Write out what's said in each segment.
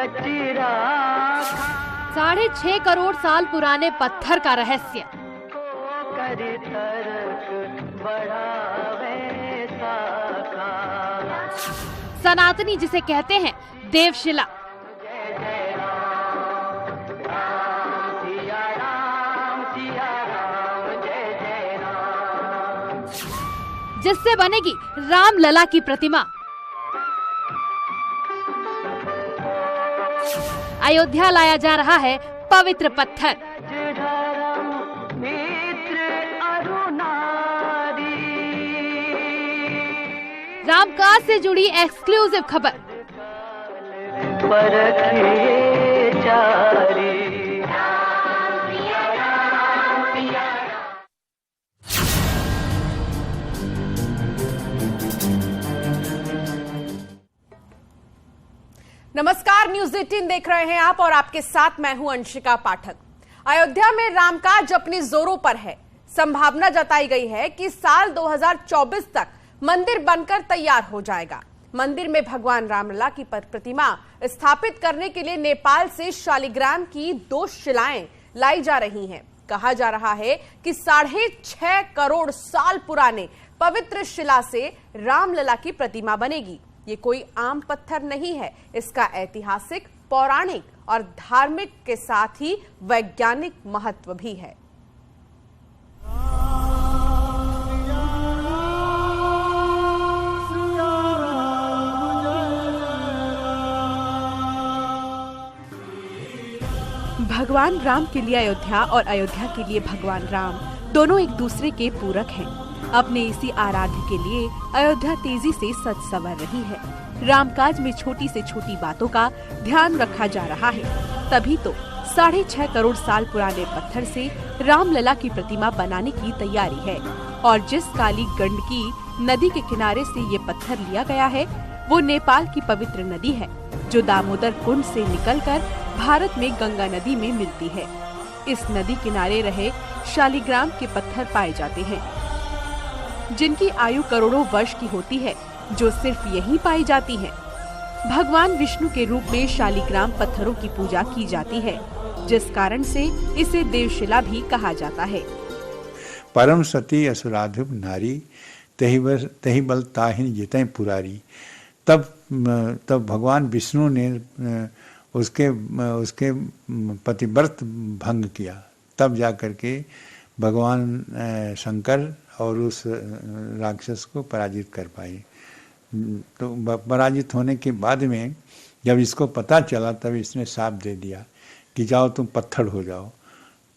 6.5 करोड़ साल पुराने पत्थर का रहस्य। सनातनी जिसे कहते हैं देवशिला। जिससे बनेगी रामलला की प्रतिमा। अयोध्या लाया जा रहा है पवित्र पत्थर। रामकाज से जुड़ी एक्सक्लूसिव खबर। नमस्कार, न्यूज 18 देख रहे हैं आप और आपके साथ मैं हूं अंशिका पाठक। अयोध्या में रामकाज अपने जोरों पर है। संभावना जताई गई है कि साल 2024 तक मंदिर बनकर तैयार हो जाएगा। मंदिर में भगवान रामलला की प्रतिमा स्थापित करने के लिए नेपाल से शालिग्राम की 2 शिलाएं लाई जा रही हैं। कहा जा रहा है कि 6.5 करोड़ साल पुराने पवित्र शिला से रामलला की प्रतिमा बनेगी। ये कोई आम पत्थर नहीं है, इसका ऐतिहासिक, पौराणिक और धार्मिक के साथ ही वैज्ञानिक महत्व भी है। भगवान राम के लिए अयोध्या और अयोध्या के लिए भगवान राम दोनों एक दूसरे के पूरक हैं। अपने इसी आराध्य के लिए अयोध्या तेजी से सज संवर रही है। रामकाज में छोटी से छोटी बातों का ध्यान रखा जा रहा है। तभी तो 6.5 करोड़ साल पुराने पत्थर से रामलला की प्रतिमा बनाने की तैयारी है। और जिस काली गंडकी नदी के किनारे से ये पत्थर लिया गया है, वो नेपाल की पवित्र नदी है, जो दामोदर कुंड से निकलकर भारत में गंगा नदी में मिलती है। इस नदी किनारे रहे शालिग्राम के पत्थर पाए जाते हैं, जिनकी आयु करोड़ों वर्ष की होती है, जो सिर्फ यहीं पाई जाती है। भगवान विष्णु के रूप में शालिग्राम पत्थरों की पूजा की जाती है, जिस कारण से इसे देवशिला भी कहा जाता है। परम सती असुराधिप नारी तही बल ताहिन जितै पुरारी। तब भगवान विष्णु ने उसके पतिव्रत भंग किया। तब जाकर के भगवान शंकर और उस राक्षस को पराजित कर पाए। तो पराजित होने के बाद में जब इसको पता चला, तब इसने शाप दे दिया कि जाओ तुम पत्थर हो जाओ।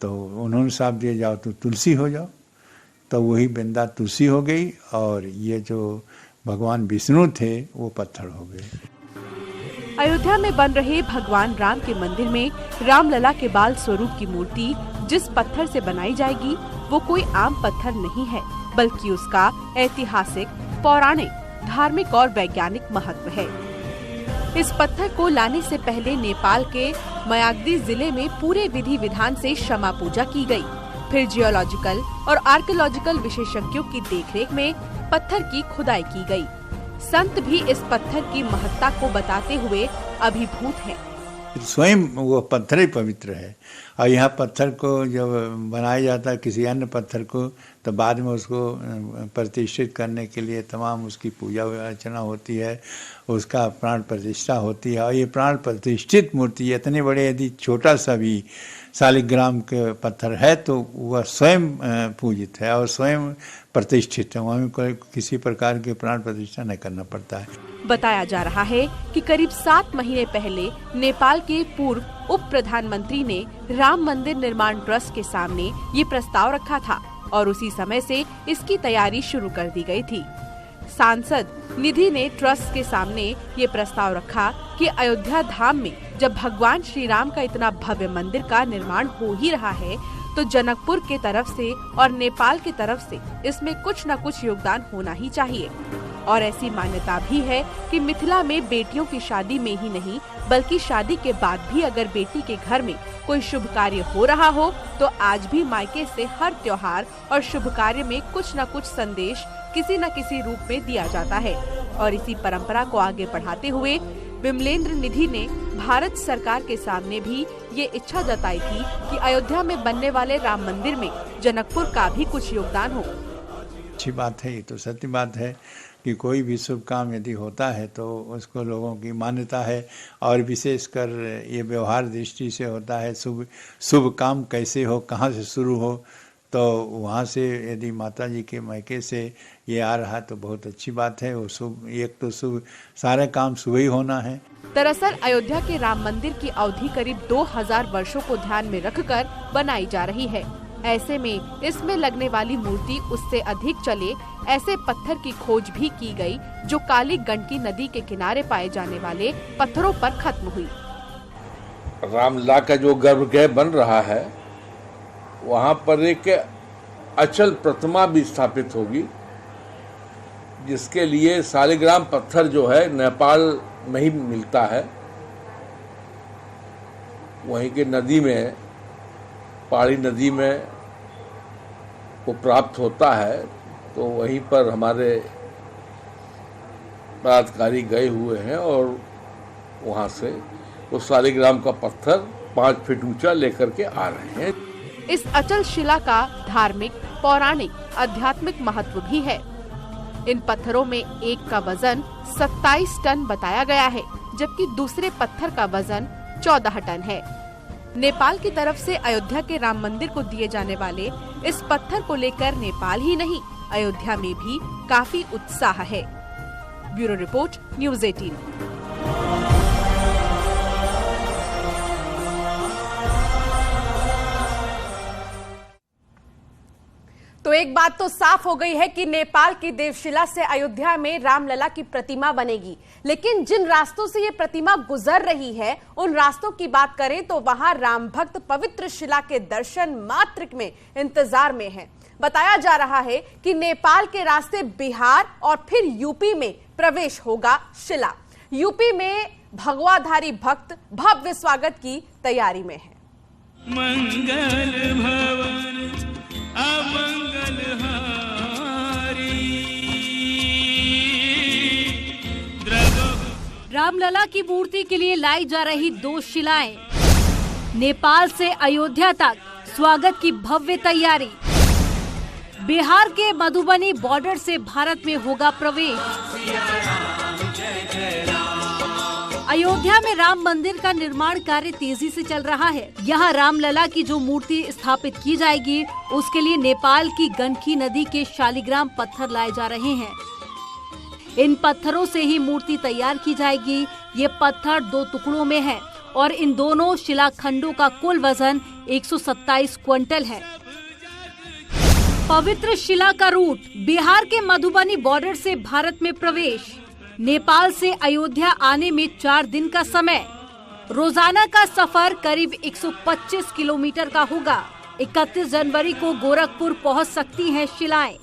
तो उन्होंने शाप दिया जाओ तुम तुलसी हो जाओ। तो वही वृंदा तुलसी हो गई और ये जो भगवान विष्णु थे वो पत्थर हो गए। अयोध्या में बन रहे भगवान राम के मंदिर में रामलला के बाल स्वरूप की मूर्ति जिस पत्थर से बनाई जाएगी, वो कोई आम पत्थर नहीं है, बल्कि उसका ऐतिहासिक, पौराणिक, धार्मिक और वैज्ञानिक महत्व है। इस पत्थर को लाने से पहले नेपाल के मयाग्दी जिले में पूरे विधि विधान से क्षमा पूजा की गई। फिर जियोलॉजिकल और आर्कियोलॉजिकल विशेषज्ञों की देखरेख में पत्थर की खुदाई की गई। संत भी इस पत्थर की महत्ता को बताते हुए अभिभूत हैं। स्वयं वो पत्थर ही पवित्र है। और यहाँ पत्थर को जब बनाया जाता है किसी अन्य पत्थर को, तो बाद में उसको प्रतिष्ठित करने के लिए तमाम उसकी पूजा अर्चना होती है, उसका प्राण प्रतिष्ठा होती है। और ये प्राण प्रतिष्ठित मूर्ति इतने बड़े, यदि छोटा सा भी शालिग्राम के पत्थर है तो वह स्वयं पूजित है और स्वयं प्रतिष्ठित है। वहाँ कोई किसी प्रकार के प्राण प्रतिष्ठा नहीं करना पड़ता है। बताया जा रहा है कि करीब 7 महीने पहले नेपाल के पूर्व उप प्रधानमंत्री ने राम मंदिर निर्माण ट्रस्ट के सामने ये प्रस्ताव रखा था और उसी समय से इसकी तैयारी शुरू कर दी गई थी। सांसद निधि ने ट्रस्ट के सामने ये प्रस्ताव रखा कि अयोध्या धाम में जब भगवान श्री राम का इतना भव्य मंदिर का निर्माण हो ही रहा है, तो जनकपुर के तरफ से और नेपाल की तरफ से इसमें कुछ न कुछ योगदान होना ही चाहिए। और ऐसी मान्यता भी है कि मिथिला में बेटियों की शादी में ही नहीं, बल्कि शादी के बाद भी अगर बेटी के घर में कोई शुभ कार्य हो रहा हो, तो आज भी मायके से हर त्योहार और शुभ कार्य में कुछ न कुछ संदेश किसी न किसी रूप में दिया जाता है। और इसी परंपरा को आगे बढ़ाते हुए विमलेंद्र निधि ने भारत सरकार के सामने भी ये इच्छा जताई थी कि अयोध्या में बनने वाले राम मंदिर में जनकपुर का भी कुछ योगदान हो। अच्छी बात है, ये तो सत्य बात है कि कोई भी शुभ काम यदि होता है तो उसको लोगों की मान्यता है, और विशेषकर ये व्यवहार दृष्टि से होता है। शुभ काम कैसे हो, कहाँ से शुरू हो, तो वहाँ से यदि माता जी के मैके से ये आ रहा तो बहुत अच्छी बात है। वो शुभ, एक तो शुभ, सारे काम शुभ ही होना है। दरअसल अयोध्या के राम मंदिर की अवधि करीब 2000 वर्षों को ध्यान में रखकर बनाई जा रही है। ऐसे में इसमें लगने वाली मूर्ति उससे अधिक चले, ऐसे पत्थर की खोज भी की गई जो काली गंडकी नदी के किनारे पाए जाने वाले पत्थरों पर खत्म हुई। रामलला का जो गर्भगृह बन रहा है वहाँ पर एक अचल प्रतिमा भी स्थापित होगी, जिसके लिए शालिग्राम पत्थर जो है नेपाल में ही मिलता है। वहीं के नदी में, पहाड़ी नदी में वो प्राप्त होता है, तो वहीं पर हमारे पदाधिकारी गए हुए हैं और वहाँ से वो शालिग्राम का पत्थर 5 फीट ऊंचा लेकर के आ रहे हैं। इस अचल शिला का धार्मिक, पौराणिक, आध्यात्मिक महत्व भी है। इन पत्थरों में एक का वजन 27 टन बताया गया है, जबकि दूसरे पत्थर का वजन 14 टन है। नेपाल की तरफ से अयोध्या के राम मंदिर को दिए जाने वाले इस पत्थर को लेकर नेपाल ही नहीं, अयोध्या में भी काफी उत्साह है। Bureau report, news 18। तो एक बात तो साफ हो गई है कि नेपाल की देवशिला से अयोध्या में रामलला की प्रतिमा बनेगी, लेकिन जिन रास्तों से ये प्रतिमा गुजर रही है उन रास्तों की बात करें तो वहां राम भक्त पवित्र शिला के दर्शन मात्र में इंतजार में हैं। बताया जा रहा है कि नेपाल के रास्ते बिहार और फिर यूपी में प्रवेश होगा शिला। यूपी में भगवाधारी भक्त भव्य स्वागत की तैयारी में है। मंगल भवन अमंगल हारी। रामलला की मूर्ति के लिए लाई जा रही 2 शिलाएं। नेपाल से अयोध्या तक स्वागत की भव्य तैयारी। बिहार के मधुबनी बॉर्डर से भारत में होगा प्रवेश। अयोध्या में राम मंदिर का निर्माण कार्य तेजी से चल रहा है। यहाँ रामलला की जो मूर्ति स्थापित की जाएगी उसके लिए नेपाल की गंडकी नदी के शालिग्राम पत्थर लाए जा रहे हैं। इन पत्थरों से ही मूर्ति तैयार की जाएगी। ये पत्थर 2 टुकड़ों में है और इन दोनों शिलाखंडों का कुल वजन 127 क्विंटल है। पवित्र शिला का रूट, बिहार के मधुबनी बॉर्डर से भारत में प्रवेश। नेपाल से अयोध्या आने में 4 दिन का समय। रोजाना का सफर करीब 125 किलोमीटर का होगा। 31 जनवरी को गोरखपुर पहुंच सकती हैं शिलाएं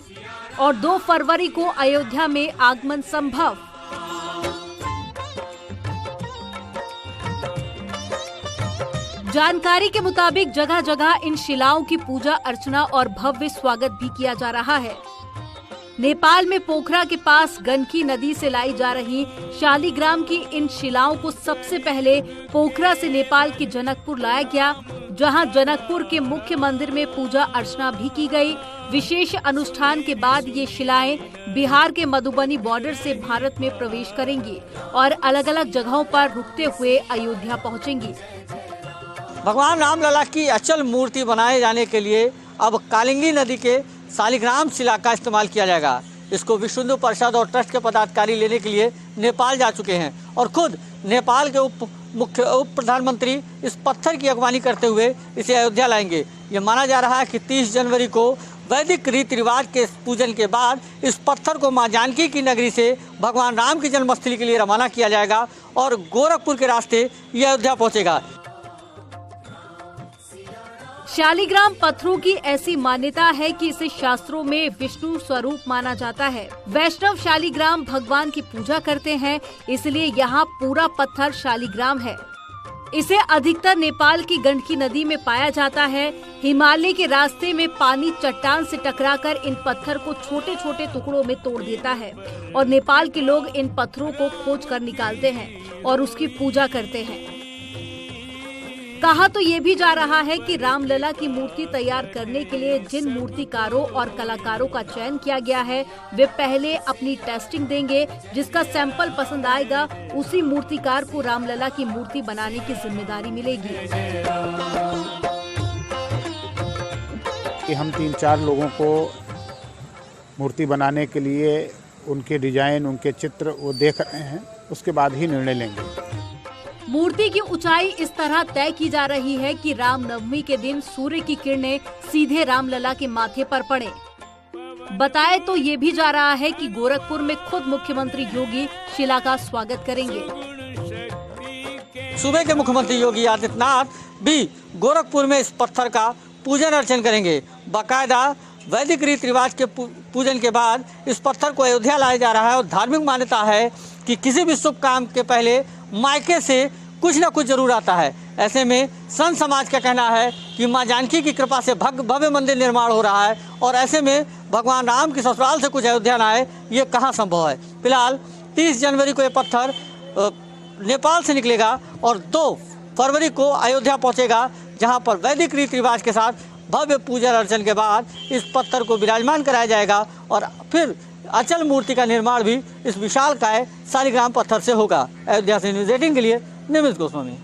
और 2 फरवरी को अयोध्या में आगमन संभव। जानकारी के मुताबिक जगह जगह इन शिलाओं की पूजा अर्चना और भव्य स्वागत भी किया जा रहा है। नेपाल में पोखरा के पास गंडकी नदी से लाई जा रही शालिग्राम की इन शिलाओं को सबसे पहले पोखरा से नेपाल के जनकपुर लाया गया, जहां जनकपुर के मुख्य मंदिर में पूजा अर्चना भी की गई। विशेष अनुष्ठान के बाद ये शिलाएं बिहार के मधुबनी बॉर्डर से भारत में प्रवेश करेंगी और अलग अलग जगहों पर रुकते हुए अयोध्या पहुंचेंगी। भगवान रामलला की अचल मूर्ति बनाए जाने के लिए अब कालिंदी नदी के शालिग्राम शिला का इस्तेमाल किया जाएगा। इसको विश्व हिंदू परिषद और ट्रस्ट के पदाधिकारी लेने के लिए नेपाल जा चुके हैं और खुद नेपाल के उप प्रधानमंत्री इस पत्थर की अगवानी करते हुए इसे अयोध्या लाएंगे। ये माना जा रहा है कि 30 जनवरी को वैदिक रीति रिवाज के पूजन के बाद इस पत्थर को मां जानकी की नगरी से भगवान राम की जन्मस्थली के लिए रवाना किया जाएगा और गोरखपुर के रास्ते ये अयोध्या पहुँचेगा। शालिग्राम पत्थरों की ऐसी मान्यता है कि इसे शास्त्रों में विष्णु स्वरूप माना जाता है। वैष्णव शालिग्राम भगवान की पूजा करते हैं, इसलिए यहाँ पूरा पत्थर शालिग्राम है। इसे अधिकतर नेपाल की गंडकी नदी में पाया जाता है। हिमालय के रास्ते में पानी चट्टान से टकराकर इन पत्थर को छोटे छोटे टुकड़ों में तोड़ देता है और नेपाल के लोग इन पत्थरों को खोज कर निकालते हैं और उसकी पूजा करते हैं। कहा तो ये भी जा रहा है कि रामलला की मूर्ति तैयार करने के लिए जिन मूर्तिकारों और कलाकारों का चयन किया गया है वे पहले अपनी टेस्टिंग देंगे। जिसका सैंपल पसंद आएगा उसी मूर्तिकार को रामलला की मूर्ति बनाने की जिम्मेदारी मिलेगी। कि हम 3-4 लोगों को मूर्ति बनाने के लिए उनके डिजाइन, उनके चित्र वो देख रहे हैं, उसके बाद ही निर्णय लेंगे। मूर्ति की ऊंचाई इस तरह तय की जा रही है कि रामनवमी के दिन सूर्य की किरणें सीधे रामलला के माथे पर पड़े। बताए तो ये भी जा रहा है कि गोरखपुर में खुद मुख्यमंत्री योगी शिला का स्वागत करेंगे। सूबे के मुख्यमंत्री योगी आदित्यनाथ भी गोरखपुर में इस पत्थर का पूजन अर्चन करेंगे। बाकायदा वैदिक रीति रिवाज के पूजन के बाद इस पत्थर को अयोध्या लाया जा रहा है और धार्मिक मान्यता है कि किसी भी शुभ काम के पहले मायके से कुछ न कुछ जरूर आता है। ऐसे में संत समाज का कहना है कि मां जानकी की कृपा से भव्य मंदिर निर्माण हो रहा है और ऐसे में भगवान राम की ससुराल से कुछ अयोध्या न आए, ये कहाँ संभव है। फिलहाल 30 जनवरी को ये पत्थर नेपाल से निकलेगा और 2 फरवरी को अयोध्या पहुंचेगा, जहां पर वैदिक रीति रिवाज के साथ भव्य पूजा अर्चन के बाद इस पत्थर को विराजमान कराया जाएगा और फिर अचल मूर्ति का निर्माण भी इस विशालकाय शालिग्राम पत्थर से होगा। अयोध्या से न्यूज़ 18 के लिए निमिष गोस्वामी।